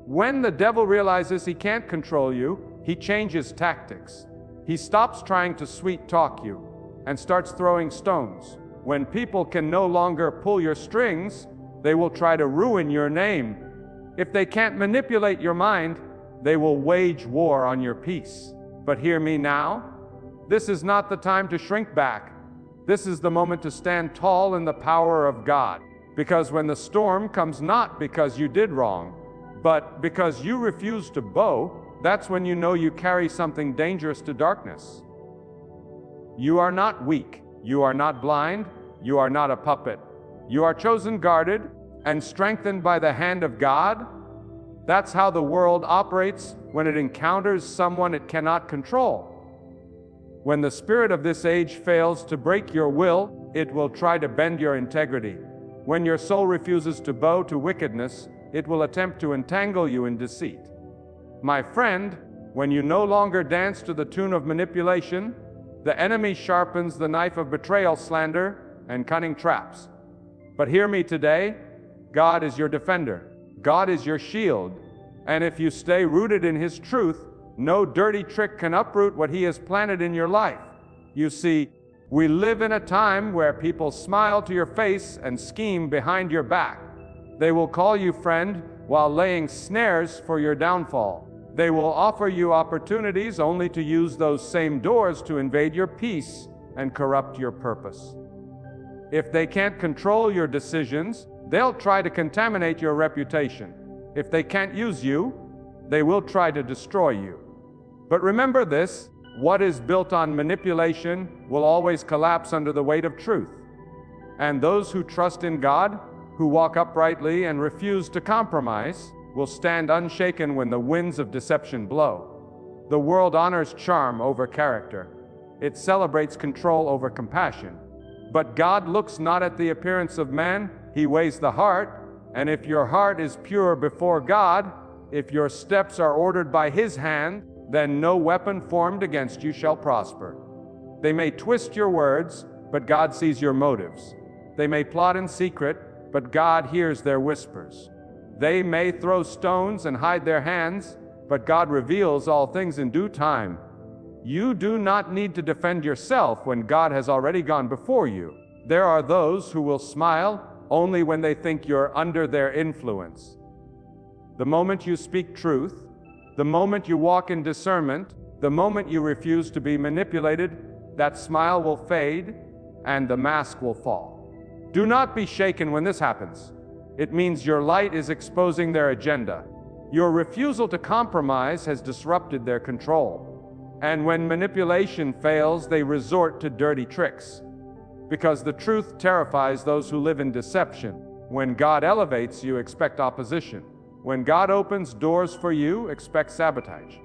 When the devil realizes he can't control you, he changes tactics. He stops trying to sweet talk you and starts throwing stones. When people can no longer pull your strings, they will try to ruin your name. If they can't manipulate your mind, they will wage war on your peace. But hear me now. This is not the time to shrink back. This is the moment to stand tall in the power of God. Because when the storm comes not because you did wrong, but because you refuse to bow, that's when you know you carry something dangerous to darkness. You are not weak. You are not blind. You are not a puppet. You are chosen, guarded, and strengthened by the hand of God. That's how the world operates when it encounters someone it cannot control. When the spirit of this age fails to break your will, it will try to bend your integrity. When your soul refuses to bow to wickedness, it will attempt to entangle you in deceit. My friend, when you no longer dance to the tune of manipulation, the enemy sharpens the knife of betrayal, slander, and cunning traps. But hear me today, God is your defender. God is your shield. And if you stay rooted in His truth, no dirty trick can uproot what He has planted in your life. You see, we live in a time where people smile to your face and scheme behind your back. They will call you friend while laying snares for your downfall. They will offer you opportunities only to use those same doors to invade your peace and corrupt your purpose. If they can't control your decisions, they'll try to contaminate your reputation. If they can't use you, they will try to destroy you. But remember this, what is built on manipulation will always collapse under the weight of truth. And those who trust in God, who walk uprightly and refuse to compromise, will stand unshaken when the winds of deception blow. The world honors charm over character. It celebrates control over compassion. But God looks not at the appearance of man, He weighs the heart. And if your heart is pure before God, if your steps are ordered by His hand, then no weapon formed against you shall prosper. They may twist your words, but God sees your motives. They may plot in secret, but God hears their whispers. They may throw stones and hide their hands, but God reveals all things in due time. You do not need to defend yourself when God has already gone before you. There are those who will smile only when they think you're under their influence. The moment you speak truth, the moment you walk in discernment, the moment you refuse to be manipulated, that smile will fade and the mask will fall. Do not be shaken when this happens. It means your light is exposing their agenda. Your refusal to compromise has disrupted their control. And when manipulation fails, they resort to dirty tricks. Because the truth terrifies those who live in deception. When God elevates you, expect opposition. When God opens doors for you, expect sabotage.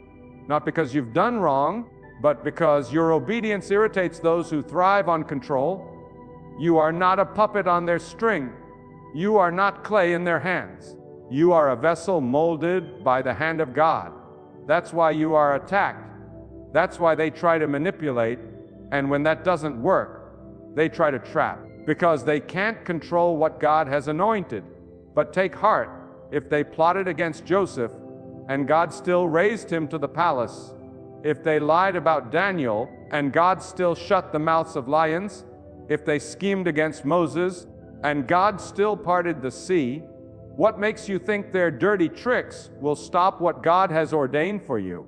Not because you've done wrong, but because your obedience irritates those who thrive on control. You are not a puppet on their string. You are not clay in their hands. You are a vessel molded by the hand of God. That's why you are attacked. That's why they try to manipulate, and when that doesn't work, they try to trap, because they can't control what God has anointed. But take heart, if they plotted against Joseph, and God still raised him to the palace, if they lied about Daniel, and God still shut the mouths of lions, if they schemed against Moses, and God still parted the sea, what makes you think their dirty tricks will stop what God has ordained for you?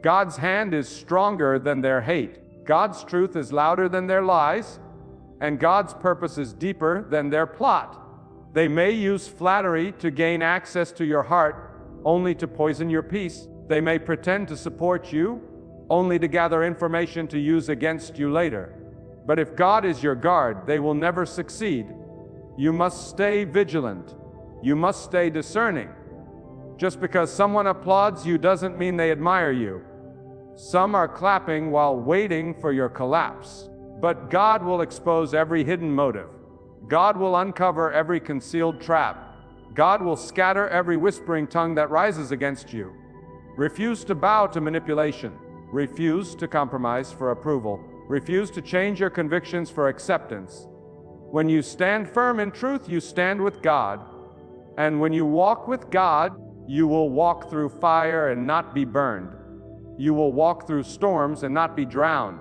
God's hand is stronger than their hate. God's truth is louder than their lies, and God's purpose is deeper than their plot. They may use flattery to gain access to your heart, only to poison your peace. They may pretend to support you, only to gather information to use against you later. But if God is your guard, they will never succeed. You must stay vigilant. You must stay discerning. Just because someone applauds you doesn't mean they admire you. Some are clapping while waiting for your collapse. But God will expose every hidden motive. God will uncover every concealed trap. God will scatter every whispering tongue that rises against you. Refuse to bow to manipulation. Refuse to compromise for approval. Refuse to change your convictions for acceptance. When you stand firm in truth, you stand with God. And when you walk with God, You will walk through fire and not be burned. You will walk through storms and not be drowned.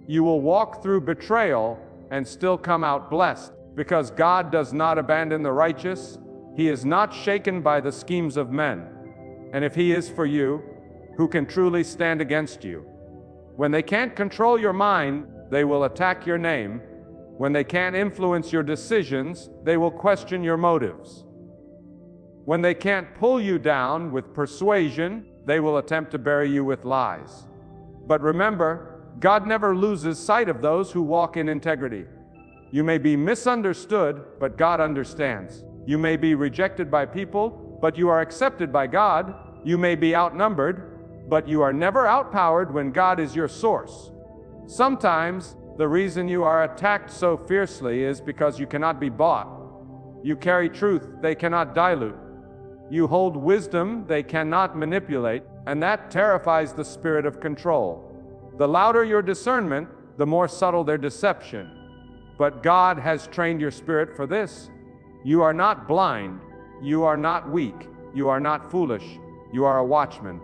You will walk through betrayal and still come out blessed, because God does not abandon the righteous. He is not shaken by the schemes of men. And if He is for you, who can truly stand against you? When they can't control your mind, they will attack your name. When they can't influence your decisions, they will question your motives. When they can't pull you down with persuasion, they will attempt to bury you with lies. But remember, God never loses sight of those who walk in integrity. You may be misunderstood, but God understands. You may be rejected by people, but you are accepted by God. You may be outnumbered, but you are never outpowered when God is your source. Sometimes, the reason you are attacked so fiercely is because you cannot be bought. You carry truth they cannot dilute. You hold wisdom they cannot manipulate, and that terrifies the spirit of control. The louder your discernment, the more subtle their deception. But God has trained your spirit for this. You are not blind. You are not weak. You are not foolish. You are a watchman.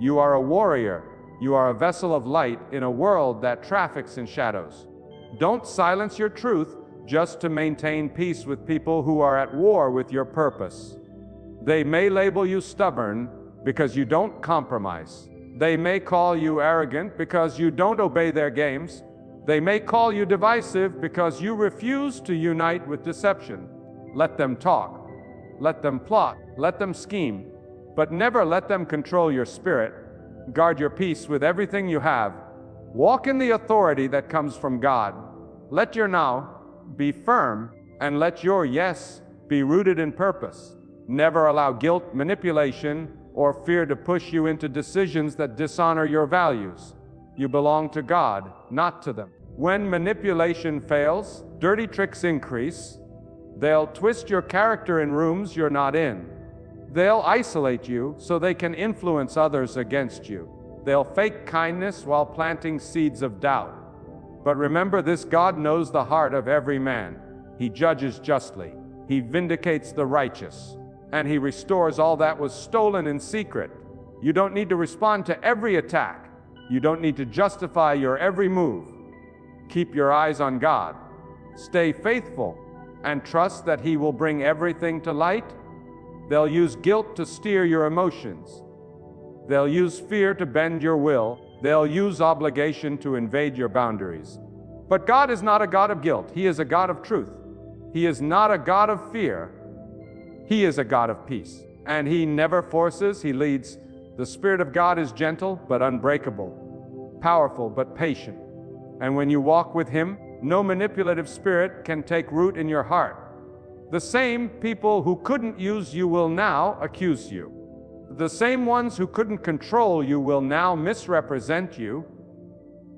You are a warrior. You are a vessel of light in a world that traffics in shadows. Don't silence your truth just to maintain peace with people who are at war with your purpose. They may label you stubborn because you don't compromise. They may call you arrogant because you don't obey their games. They may call you divisive because you refuse to unite with deception. Let them talk. Let them plot. Let them scheme. But never let them control your spirit. Guard your peace with everything you have. Walk in the authority that comes from God. Let your now be firm, and let your yes be rooted in purpose. Never allow guilt, manipulation, or fear to push you into decisions that dishonor your values. You belong to God, not to them. When manipulation fails, dirty tricks increase. They'll twist your character in rooms you're not in. They'll isolate you so they can influence others against you. They'll fake kindness while planting seeds of doubt. But remember this: God knows the heart of every man. He judges justly. He vindicates the righteous. And He restores all that was stolen in secret. You don't need to respond to every attack. You don't need to justify your every move. Keep your eyes on God. Stay faithful and trust that He will bring everything to light. They'll use guilt to steer your emotions. They'll use fear to bend your will. They'll use obligation to invade your boundaries. But God is not a God of guilt. He is a God of truth. He is not a God of fear. He is a God of peace. And He never forces, He leads. The Spirit of God is gentle but unbreakable, powerful but patient. And when you walk with Him, no manipulative spirit can take root in your heart. The same people who couldn't use you will now accuse you. The same ones who couldn't control you will now misrepresent you.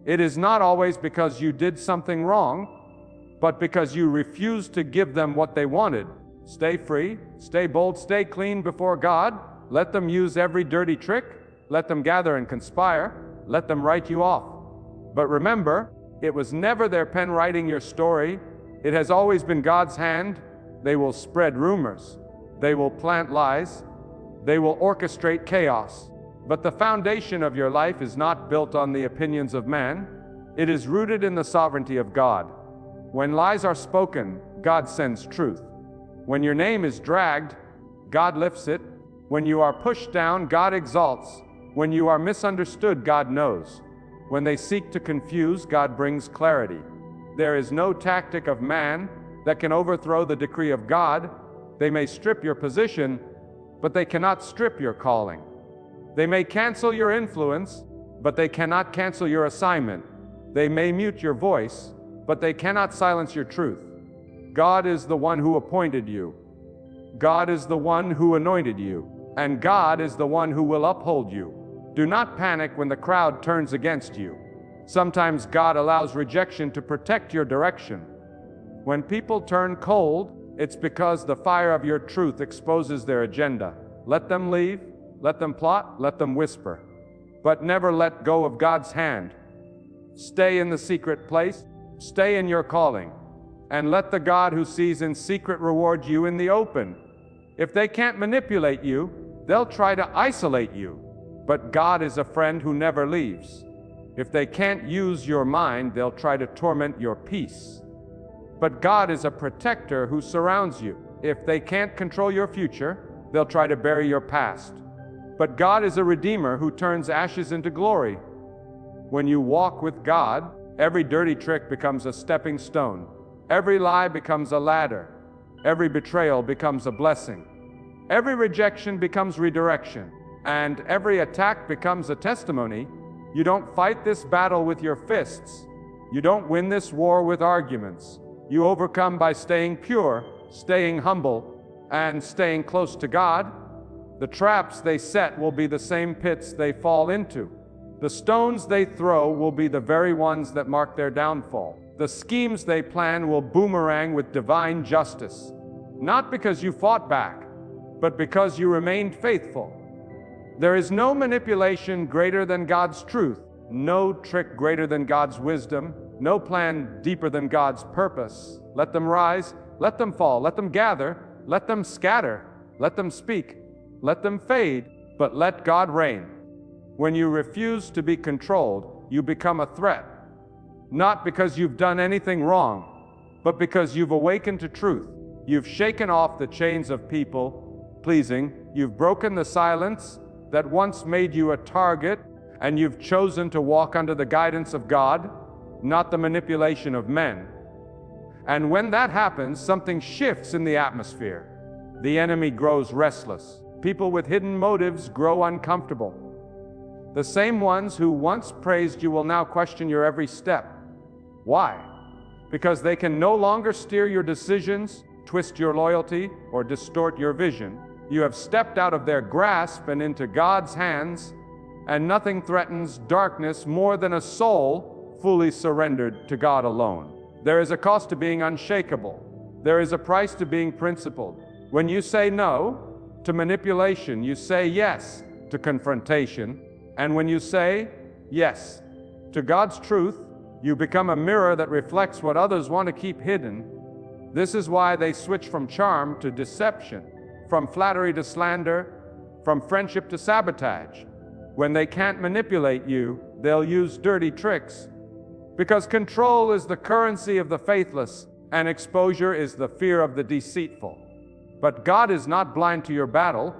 It is not always because you did something wrong, but because you refused to give them what they wanted. Stay free, stay bold, stay clean before God. Let them use every dirty trick. Let them gather and conspire. Let them write you off. But remember, it was never their pen writing your story. It has always been God's hand. They will spread rumors. They will plant lies. They will orchestrate chaos. But the foundation of your life is not built on the opinions of man. It is rooted in the sovereignty of God. When lies are spoken, God sends truth. When your name is dragged, God lifts it. When you are pushed down, God exalts. When you are misunderstood, God knows. When they seek to confuse, God brings clarity. There is no tactic of man that can overthrow the decree of God. They may strip your position, but they cannot strip your calling. They may cancel your influence, but they cannot cancel your assignment. They may mute your voice, but they cannot silence your truth. God is the one who appointed you. God is the one who anointed you. And God is the one who will uphold you. Do not panic when the crowd turns against you. Sometimes God allows rejection to protect your direction. When people turn cold, it's because the fire of your truth exposes their agenda. Let them leave, let them plot, let them whisper. But never let go of God's hand. Stay in the secret place, stay in your calling, and let the God who sees in secret reward you in the open. If they can't manipulate you, they'll try to isolate you. But God is a friend who never leaves. If they can't use your mind, they'll try to torment your peace. But God is a protector who surrounds you. If they can't control your future, they'll try to bury your past. But God is a redeemer who turns ashes into glory. When you walk with God, every dirty trick becomes a stepping stone. Every lie becomes a ladder. Every betrayal becomes a blessing. Every rejection becomes redirection. And every attack becomes a testimony. You don't fight this battle with your fists. You don't win this war with arguments. You overcome by staying pure, staying humble, and staying close to God. The traps they set will be the same pits they fall into. The stones they throw will be the very ones that mark their downfall. The schemes they plan will boomerang with divine justice. Not because you fought back, but because you remained faithful. There is no manipulation greater than God's truth, no trick greater than God's wisdom, no plan deeper than God's purpose. Let them rise, let them fall, let them gather, let them scatter, let them speak, let them fade, but let God reign. When you refuse to be controlled, you become a threat. Not because you've done anything wrong, but because you've awakened to truth. You've shaken off the chains of people pleasing. You've broken the silence that once made you a target, and you've chosen to walk under the guidance of God, not the manipulation of men. And when that happens, something shifts in the atmosphere. The enemy grows restless. People with hidden motives grow uncomfortable. The same ones who once praised you will now question your every step. Why? Because they can no longer steer your decisions, twist your loyalty, or distort your vision. You have stepped out of their grasp and into God's hands, and nothing threatens darkness more than a soul fully surrendered to God alone. There is a cost to being unshakable. There is a price to being principled. When you say no to manipulation, you say yes to confrontation. And when you say yes to God's truth, you become a mirror that reflects what others want to keep hidden. This is why they switch from charm to deception, from flattery to slander, from friendship to sabotage. When they can't manipulate you, they'll use dirty tricks. Because control is the currency of the faithless, and exposure is the fear of the deceitful. But God is not blind to your battle.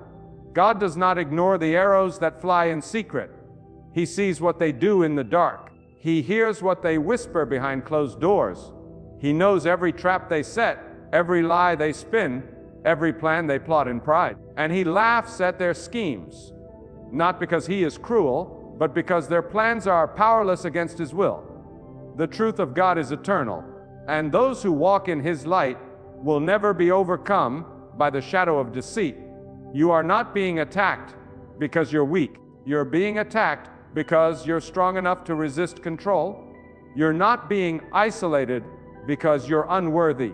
God does not ignore the arrows that fly in secret. He sees what they do in the dark. He hears what they whisper behind closed doors. He knows every trap they set, every lie they spin, every plan they plot in pride. And he laughs at their schemes, not because he is cruel, but because their plans are powerless against his will. The truth of God is eternal, and those who walk in his light will never be overcome by the shadow of deceit. You are not being attacked because you're weak. You're being attacked because you're strong enough to resist control. You're not being isolated because you're unworthy.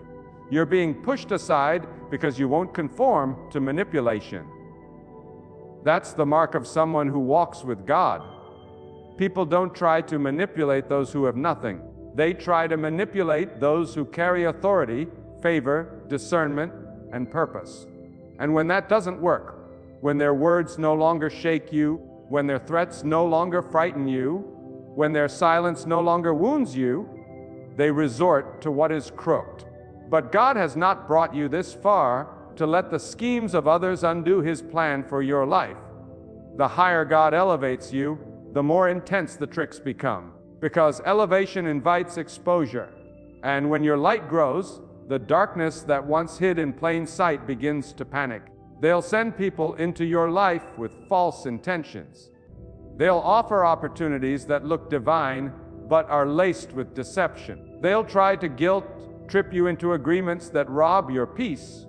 You're being pushed aside because you won't conform to manipulation. That's the mark of someone who walks with God. People don't try to manipulate those who have nothing. They try to manipulate those who carry authority, favor, discernment, and purpose. And when that doesn't work, when their words no longer shake you, when their threats no longer frighten you, when their silence no longer wounds you, they resort to what is crooked. But God has not brought you this far to let the schemes of others undo his plan for your life. The higher God elevates you, the more intense the tricks become, because elevation invites exposure. And when your light grows, the darkness that once hid in plain sight begins to panic. They'll send people into your life with false intentions. They'll offer opportunities that look divine, but are laced with deception. They'll try to guilt trip you into agreements that rob your peace.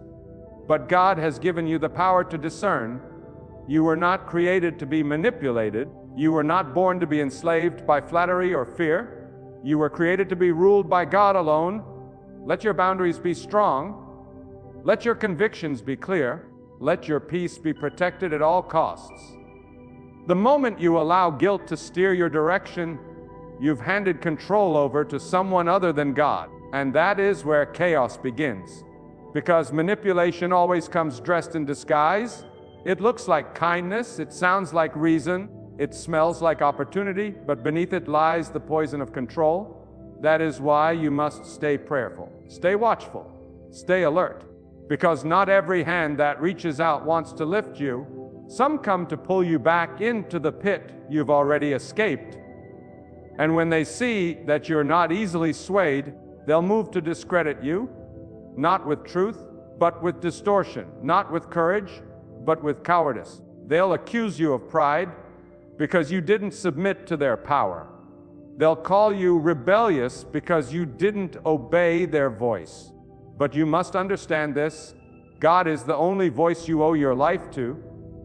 But God has given you the power to discern. You were not created to be manipulated. You were not born to be enslaved by flattery or fear. You were created to be ruled by God alone. Let your boundaries be strong. Let your convictions be clear. Let your peace be protected at all costs. The moment you allow guilt to steer your direction, you've handed control over to someone other than God. And that is where chaos begins. Because manipulation always comes dressed in disguise. It looks like kindness, it sounds like reason, it smells like opportunity, but beneath it lies the poison of control. That is why you must stay prayerful, stay watchful, stay alert. Because not every hand that reaches out wants to lift you. Some come to pull you back into the pit you've already escaped. And when they see that you're not easily swayed, they'll move to discredit you, not with truth, but with distortion, not with courage, but with cowardice. They'll accuse you of pride because you didn't submit to their power. They'll call you rebellious because you didn't obey their voice. But you must understand this: God is the only voice you owe your life to.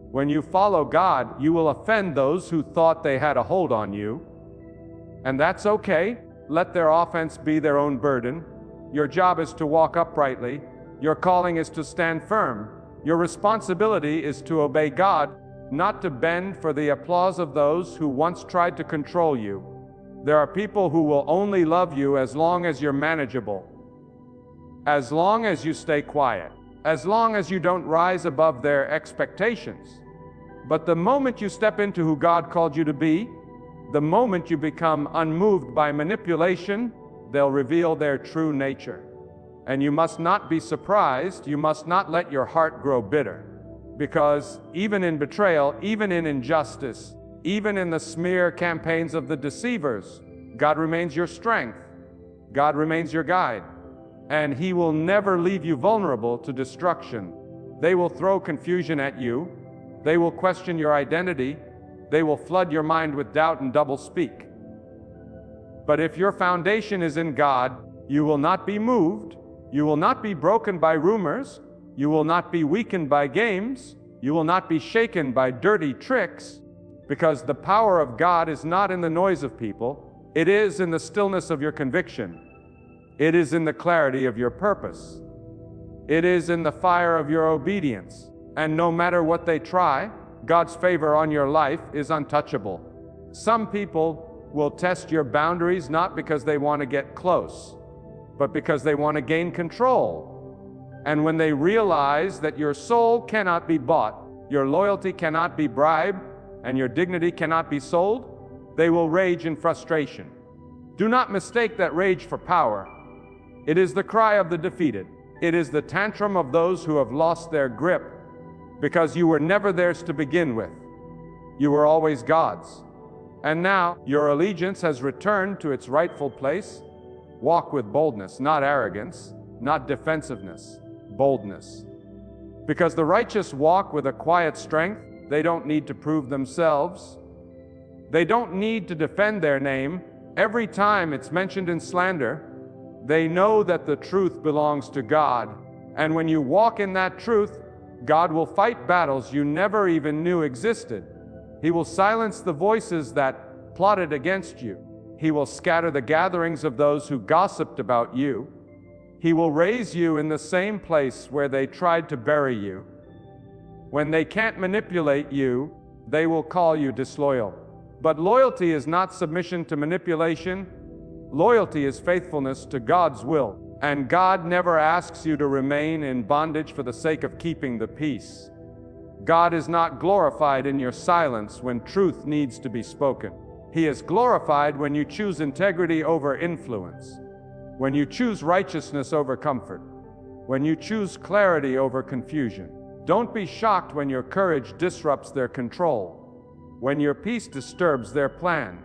When you follow God, you will offend those who thought they had a hold on you. And that's okay. Let their offense be their own burden. Your job is to walk uprightly. Your calling is to stand firm. Your responsibility is to obey God, not to bend for the applause of those who once tried to control you. There are people who will only love you as long as you're manageable, as long as you stay quiet, as long as you don't rise above their expectations. But the moment you step into who God called you to be, the moment you become unmoved by manipulation, they'll reveal their true nature. And you must not be surprised, you must not let your heart grow bitter. Because even in betrayal, even in injustice, even in the smear campaigns of the deceivers, God remains your strength. God remains your guide. And He will never leave you vulnerable to destruction. They will throw confusion at you. They will question your identity. They will flood your mind with doubt and doublespeak. But if your foundation is in God, you will not be moved. You will not be broken by rumors. You will not be weakened by games. You will not be shaken by dirty tricks. Because the power of God is not in the noise of people. It is in the stillness of your conviction. It is in the clarity of your purpose. It is in the fire of your obedience. And no matter what they try, God's favor on your life is untouchable. Some people will test your boundaries not because they want to get close, but because they want to gain control. And when they realize that your soul cannot be bought, your loyalty cannot be bribed, and your dignity cannot be sold, they will rage in frustration. Do not mistake that rage for power. It is the cry of the defeated. It is the tantrum of those who have lost their grip, because you were never theirs to begin with. You were always God's. And now your allegiance has returned to its rightful place. Walk with boldness, not arrogance, not defensiveness, boldness. Because the righteous walk with a quiet strength. They don't need to prove themselves. They don't need to defend their name. Every time it's mentioned in slander, they know that the truth belongs to God. And when you walk in that truth, God will fight battles you never even knew existed. He will silence the voices that plotted against you. He will scatter the gatherings of those who gossiped about you. He will raise you in the same place where they tried to bury you. When they can't manipulate you, they will call you disloyal. But loyalty is not submission to manipulation. Loyalty is faithfulness to God's will. And God never asks you to remain in bondage for the sake of keeping the peace. God is not glorified in your silence when truth needs to be spoken. He is glorified when you choose integrity over influence, when you choose righteousness over comfort, when you choose clarity over confusion. Don't be shocked when your courage disrupts their control, when your peace disturbs their plan,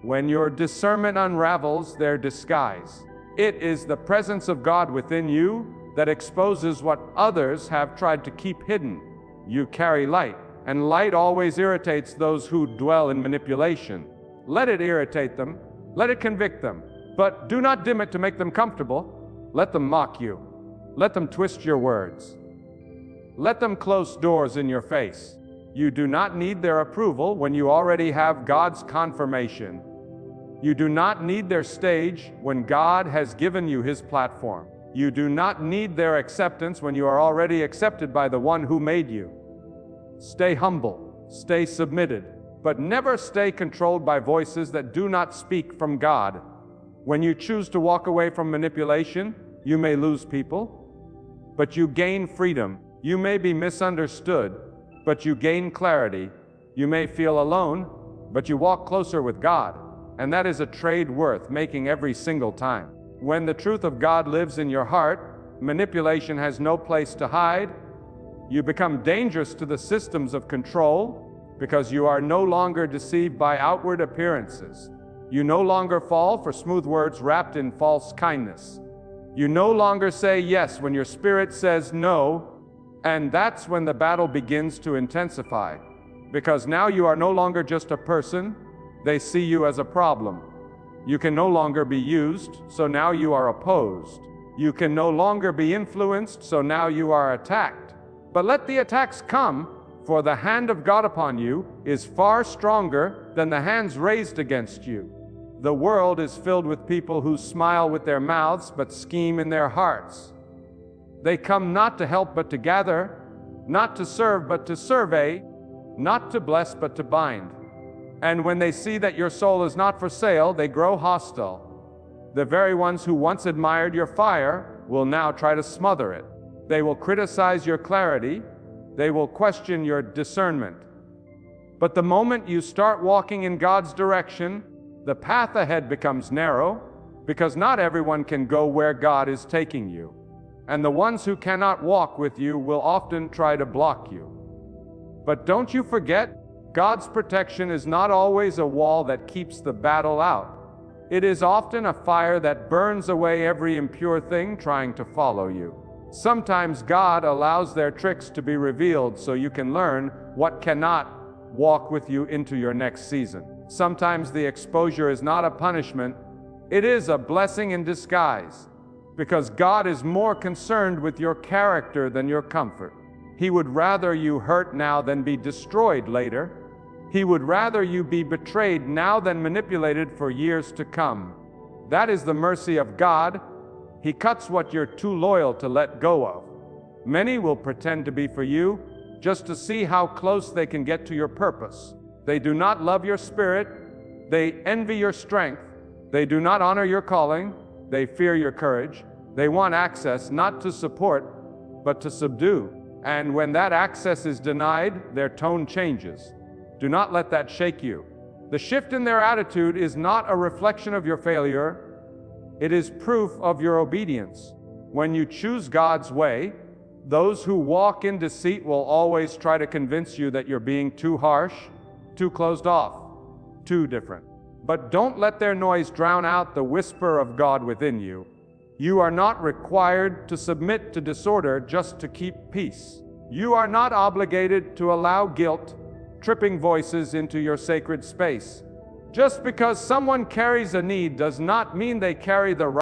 when your discernment unravels their disguise. It is the presence of God within you that exposes what others have tried to keep hidden. You carry light, and light always irritates those who dwell in manipulation. Let it irritate them, let it convict them, but do not dim it to make them comfortable. Let them mock you. Let them twist your words. Let them close doors in your face. You do not need their approval when you already have God's confirmation. You do not need their stage when God has given you His platform. You do not need their acceptance when you are already accepted by the one who made you. Stay humble, stay submitted, but never stay controlled by voices that do not speak from God. When you choose to walk away from manipulation, you may lose people, but you gain freedom. You may be misunderstood, but you gain clarity. You may feel alone, but you walk closer with God. And that is a trade worth making every single time. When the truth of God lives in your heart, manipulation has no place to hide. You become dangerous to the systems of control because you are no longer deceived by outward appearances. You no longer fall for smooth words wrapped in false kindness. You no longer say yes when your spirit says no, and that's when the battle begins to intensify. Because now you are no longer just a person, they see you as a problem. You can no longer be used, so now you are opposed. You can no longer be influenced, so now you are attacked. But let the attacks come, for the hand of God upon you is far stronger than the hands raised against you. The world is filled with people who smile with their mouths but scheme in their hearts. They come not to help but to gather, not to serve but to survey, not to bless but to bind. And when they see that your soul is not for sale, they grow hostile. The very ones who once admired your fire will now try to smother it. They will criticize your clarity. They will question your discernment. But the moment you start walking in God's direction, the path ahead becomes narrow, because not everyone can go where God is taking you. And the ones who cannot walk with you will often try to block you. But don't you forget, God's protection is not always a wall that keeps the battle out. It is often a fire that burns away every impure thing trying to follow you. Sometimes God allows their tricks to be revealed so you can learn what cannot walk with you into your next season. Sometimes the exposure is not a punishment, it is a blessing in disguise, because God is more concerned with your character than your comfort. He would rather you hurt now than be destroyed later. He would rather you be betrayed now than manipulated for years to come. That is the mercy of God. He cuts what you're too loyal to let go of. Many will pretend to be for you just to see how close they can get to your purpose. They do not love your spirit. They envy your strength. They do not honor your calling. They fear your courage. They want access not to support, but to subdue. And when that access is denied, their tone changes. Do not let that shake you. The shift in their attitude is not a reflection of your failure. It is proof of your obedience. When you choose God's way, those who walk in deceit will always try to convince you that you're being too harsh, too closed off, too different. But don't let their noise drown out the whisper of God within you. You are not required to submit to disorder just to keep peace. You are not obligated to allow guilt, tripping voices into your sacred space. Just because someone carries a need does not mean they carry the right